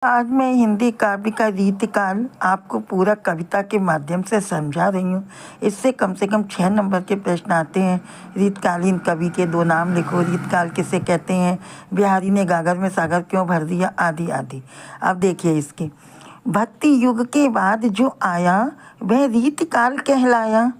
आज मैं हिंदी काव्य का रीतिकाल आपको पूरा कविता के माध्यम से समझा रही हूँ। इससे कम से कम 6 नंबर के प्रश्न आते हैं। रीतकालीन कवि के 2 नाम लिखो, रीतकाल किसे कहते हैं, बिहारी ने गागर में सागर क्यों भर दिया, आदि आदि। अब देखिए इसके भक्ति युग के बाद जो आया वह रीतिकाल कहलाया।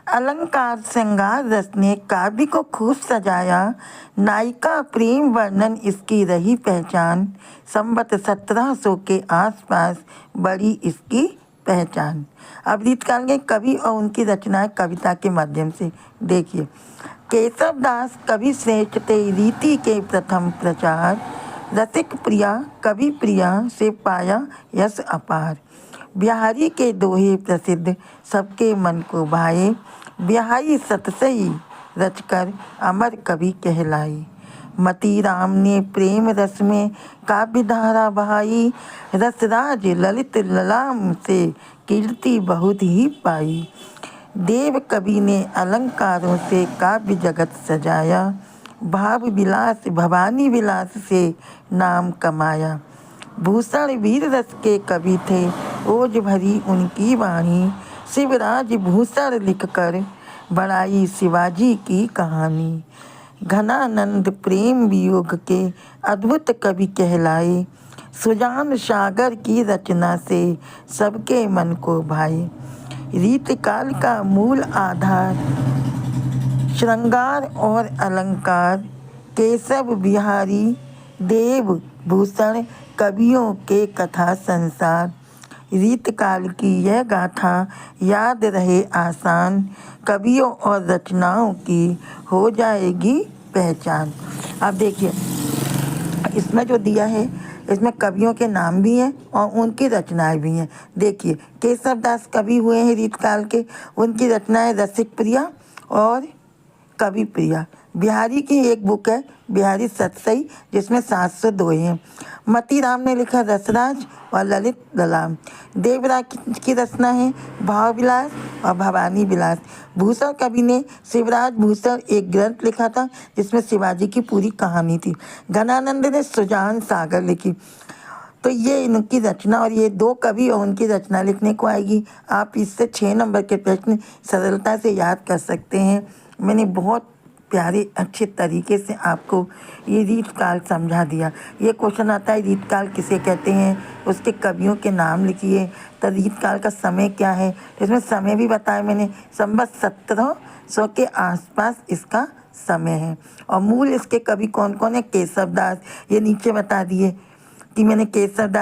अलंकार श्रृंगार रस ने काव्य को खूब सजाया। नायिका प्रेम वर्णन इसकी रही पहचान। संवत 1700 के आसपास बड़ी इसकी पहचान। अब रीतकाल के कवि और उनकी रचनाएं कविता के माध्यम से देखिए। केशव दास कवि श्रेष्ठ थे, रीति के प्रथम प्रचार। रसिक प्रिया कवि प्रिया से पाया यश अपार। बिहारी के दोहे प्रसिद्ध सबके मन को भाए। बिहारी सतसई रचकर अमर कवि कहलाई। मती राम ने प्रेम रस में काव्य धारा बहाई। रसराज ललित ललाम से कीर्ति बहुत ही पाई। देव कवि ने अलंकारों से काव्य जगत सजाया। भाव विलास भवानी विलास से नाम कमाया। भूषण वीर रस के कवि थे, ओज भरी उनकी वाणी। शिवराज भूषण लिखकर बढ़ाई शिवाजी की कहानी। घनानंद प्रेम वियोग के अद्भुत कवि कहलाए। सुजान सागर की रचना से सबके मन को भाए। रीतकाल का मूल आधार श्रृंगार और अलंकार। केशव बिहारी देव भूषण कवियों के कथा संसार। रीतकाल की यह गाथा याद रहे आसान। कवियों और रचनाओं की हो जाएगी पहचान। अब देखिए इसमें जो दिया है इसमें कवियों के नाम भी हैं और उनकी रचनाएं भी हैं। देखिए केशव दास कवि हुए हैं रीतकाल के, उनकी रचनाएं रसिक प्रिया और कवि प्रिया। बिहारी की एक बुक है बिहारी सतसई जिसमें 700 दोहे हैं। मती राम ने लिखा रसराज और ललित ललाम। देवराज की रचना है भाव विलास और भवानी विलास। भूषण कवि ने शिवराज भूषण एक ग्रंथ लिखा था जिसमें शिवाजी की पूरी कहानी थी। घनानंद ने सुजान सागर लिखी। तो ये इनकी रचना और ये 2 कवि और उनकी रचना लिखने को आएगी। आप इससे 6 नंबर के प्रश्न सरलता से याद कर सकते हैं। मैंने बहुत प्यारे अच्छे तरीके से आपको ये रीतकाल समझा दिया। ये क्वेश्चन आता है रीतकाल किसे कहते हैं, उसके कवियों के नाम लिखिए। तो रीतकाल का समय क्या है, इसमें समय भी बताया मैंने। संवत 1700 के आसपास इसका समय है। और मूल इसके कवि कौन कौन है, केशव दास, ये नीचे बता दिए कि मैंने केशव दास